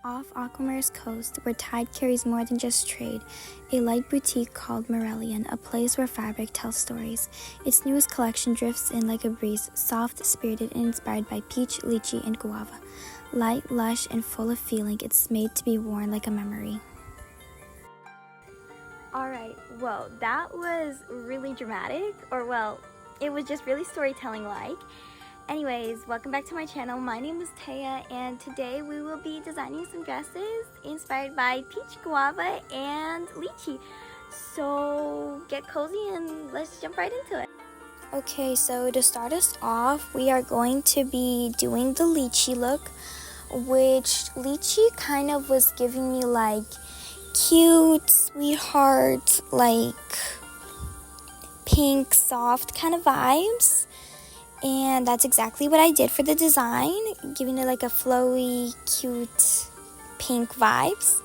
Off Aquamare's coast, where tide carries more than just trade, a light boutique called Morelian, a place where fabric tells stories. Its newest collection drifts in like a breeze, soft, spirited, and inspired by peach, lychee, and guava. Light, lush, and full of feeling, it's made to be worn like a memory. Alright, well, that was really dramatic, it was just really storytelling-like. Anyways, welcome back to my channel. My name is Taya, and today we will be designing some dresses inspired by peach, guava, and lychee. So get cozy and let's jump right into it. Okay, so to start us off, we are going to be doing the lychee look, which lychee kind of was giving me like cute, sweetheart, like pink, soft kind of vibes. And that's exactly what I did for the design, giving it like a flowy, cute, pink vibes.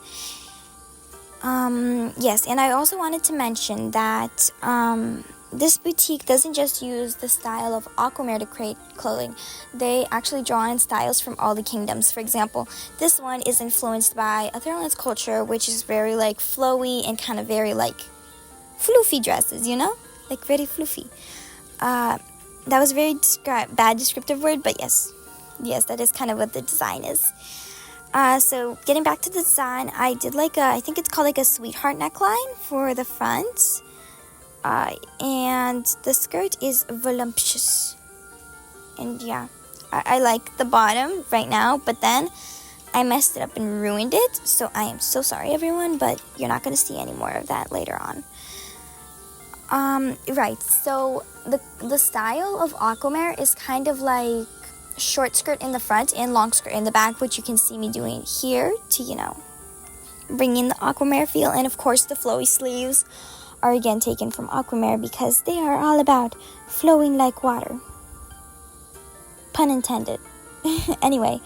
Yes, and I also wanted to mention that this boutique doesn't just use the style of Aquamare to create clothing. They actually draw in styles from all the kingdoms. For example, this one is influenced by Aetherlands culture, which is very like flowy and kind of very like floofy dresses, you know? Like very floofy. That was a very bad descriptive word, but yes, that is kind of what the design is. So getting back to the design, I did like I think it's called like a sweetheart neckline for the front. And the skirt is voluptuous. And yeah, I like the bottom right now, but then I messed it up and ruined it. So I am so sorry, everyone, but you're not going to see any more of that later on. Right, so the style of Aquamare is kind of like short skirt in the front and long skirt in the back, which you can see me doing here to, you know, bring in the Aquamare feel. And of course the flowy sleeves are again taken from Aquamare because they are all about flowing like water. Pun intended. Anyway.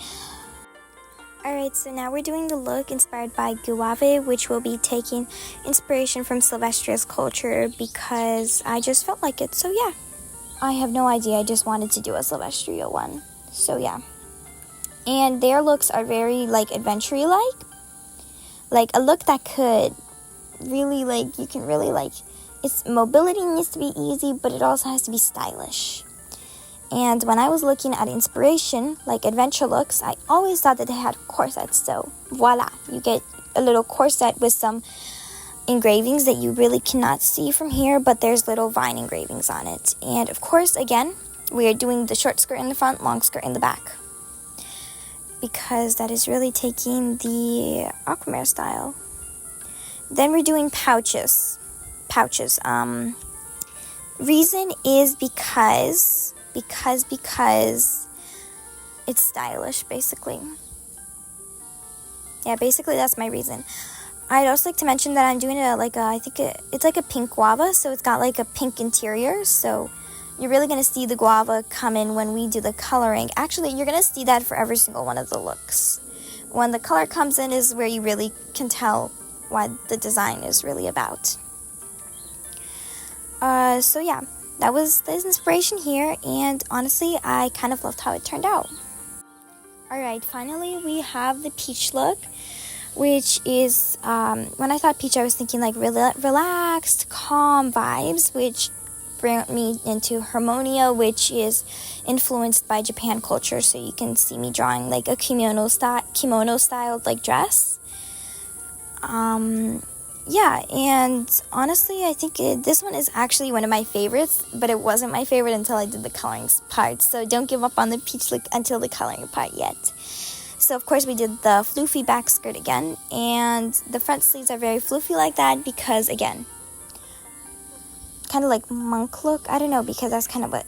Alright, so now we're doing the look inspired by Guave, which will be taking inspiration from Sylvestria's culture because I just felt like it. So yeah, I have no idea. I just wanted to do a Sylvestria one. So yeah. And their looks are very like adventure-y like a look that could really like, you can really like, its mobility needs to be easy, but it also has to be stylish. And when I was looking at inspiration, like adventure looks, I always thought that they had corsets. So voila, you get a little corset with some engravings that you really cannot see from here, but there's little vine engravings on it. And of course, again, we are doing the short skirt in the front, long skirt in the back, because that is really taking the Aquamare style. Then we're doing pouches. Reason is because it's stylish, basically. Yeah, basically that's my reason. I'd also like to mention that I'm doing it's like a pink guava, so it's got like a pink interior, so you're really going to see the guava come in when we do the coloring. Actually, you're going to see that for every single one of the looks. When the color comes in is where you really can tell what the design is really about. So yeah. That was the inspiration here, and honestly, I kind of loved how it turned out. Alright, finally we have the peach look, which is, when I thought peach, I was thinking like relaxed, calm vibes, which bring me into Harmonia, which is influenced by Japan culture, so you can see me drawing like a kimono styled like dress. Yeah, and honestly, I think this one is actually one of my favorites, but it wasn't my favorite until I did the coloring part, so don't give up on the peach look until the coloring part yet. So of course we did the floofy back skirt again, and the front sleeves are very floofy like that because, again, kind of like monk look, I don't know, because that's kind of what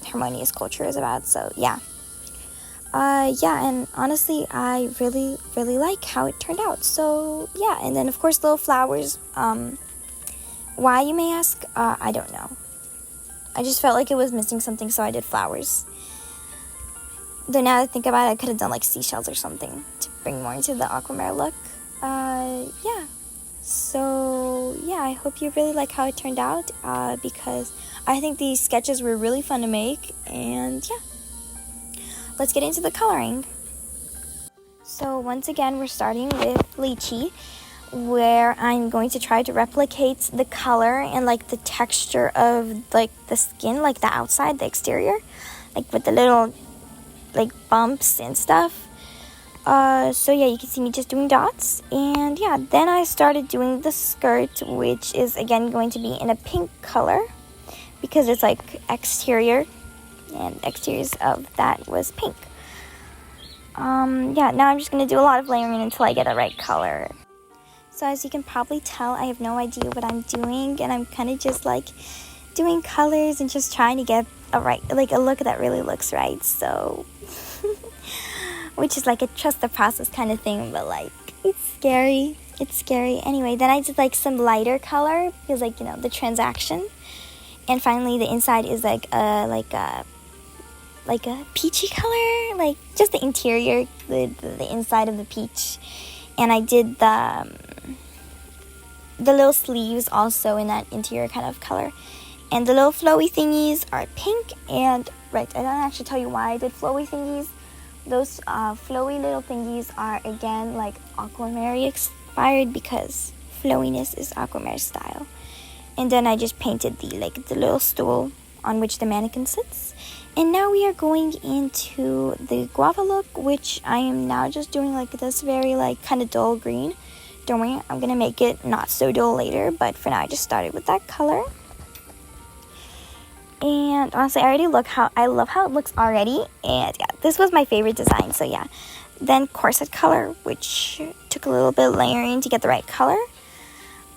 Harmonia's culture is about, so yeah. Yeah, and honestly, I really, really like how it turned out. So, yeah, and then, of course, little flowers. Why, you may ask? I don't know. I just felt like it was missing something, so I did flowers. Though now that I think about it, I could have done, like, seashells or something to bring more into the Aquamare look. Yeah. So, yeah, I hope you really like how it turned out, because I think these sketches were really fun to make, and, yeah. Let's get into the coloring. So once again, we're starting with lychee, where I'm going to try to replicate the color and like the texture of like the skin, like the outside, the exterior, like with the little like bumps and stuff. So yeah, you can see me just doing dots, and yeah, then I started doing the skirt, which is again going to be in a pink color because it's like exterior, and exteriors of that was pink. Yeah, now I'm just gonna do a lot of layering until I get the right color. So as you can probably tell, I have no idea what I'm doing, and I'm kind of just like doing colors and just trying to get a look that really looks right. So which is like a trust the process kind of thing, but like it's scary. Anyway, then I did like some lighter color because like, you know, the transaction. And finally the inside is like a peachy color, like just the interior, the inside of the peach. And I did the little sleeves also in that interior kind of color. And the little flowy thingies are pink. And right, I don't actually tell you why I did flowy thingies. Those flowy little thingies are again like Aquamarine inspired because flowiness is Aquamarine style. And then I just painted the little stool on which the mannequin sits. And now we are going into the guava look, which I am now just doing like this very like kind of dull green. Don't worry, I'm gonna make it not so dull later, but for now I just started with that color. And honestly, I love how it looks already. And yeah, this was my favorite design. So yeah, then corset color, which took a little bit of layering to get the right color.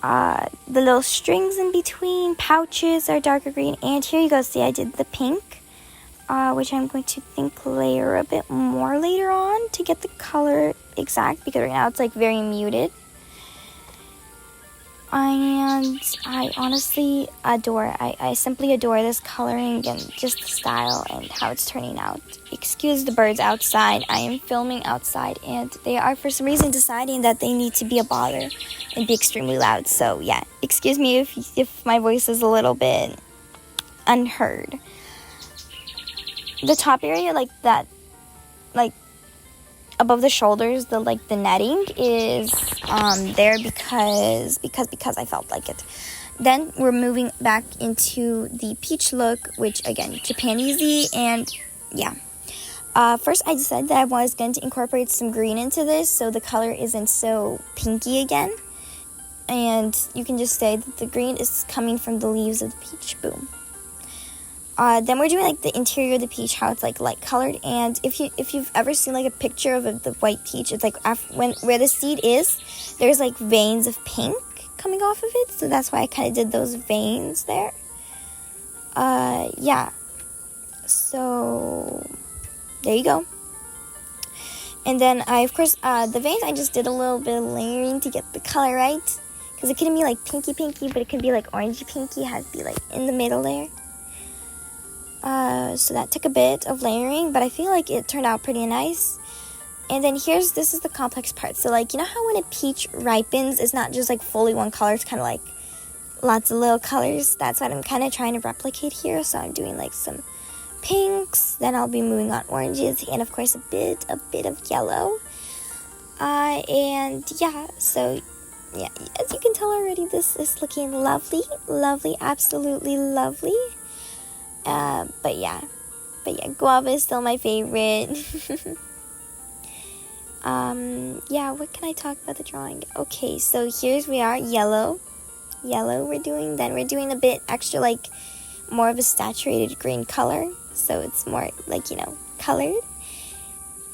The little strings in between, pouches are darker green. And here you go, see I did the pink, which I'm going to layer a bit more later on to get the color exact, because right now it's like very muted. And I honestly I simply adore this coloring and just the style and how it's turning out. Excuse the birds outside. I am filming outside, and they are for some reason deciding that they need to be a bother and be extremely loud. So yeah, excuse me if my voice is a little bit unheard. The top area, like that, like above the shoulders, the netting is there because I felt like it. Then we're moving back into the peach look, which again, Japan Easy. And yeah, first I decided that I was going to incorporate some green into this so the color isn't so pinky again, and you can just say that the green is coming from the leaves of the peach. Boom. Then we're doing like the interior of the peach, how it's like light colored. And if you've ever seen like a picture of the white peach, it's like where the seed is, there's like veins of pink coming off of it. So that's why I kind of did those veins there. Yeah. So there you go. And then the veins, I just did a little bit of layering to get the color right, because it couldn't be like pinky, but it could be like orangey pinky. It has to be like in the middle there. So that took a bit of layering, but I feel like it turned out pretty nice. And then this is the complex part. So like, you know how when a peach ripens, it's not just like fully one color, it's kind of like lots of little colors. That's what I'm kind of trying to replicate here. So I'm doing like some pinks, then I'll be moving on oranges, and of course a bit of yellow. And yeah, so yeah, as you can tell already, this is looking lovely, absolutely lovely. But yeah, guava is still my favorite. Yeah, what can I talk about the drawing? Okay, so here's we are, yellow we're doing. Then we're doing a bit extra, like more of a saturated green color, so it's more like, you know, colored.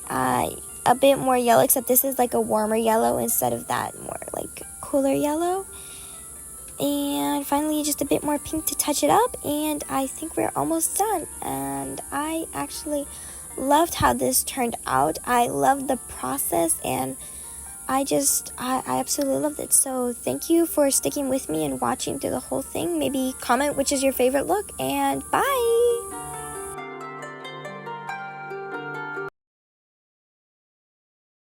A bit more yellow, except this is like a warmer yellow instead of that more like cooler yellow. And finally, just a bit more pink to touch it up, and I think we're almost done. And I actually loved how this turned out. I loved the process, and I absolutely loved it. So thank you for sticking with me and watching through the whole thing. Maybe comment which is your favorite look, and bye!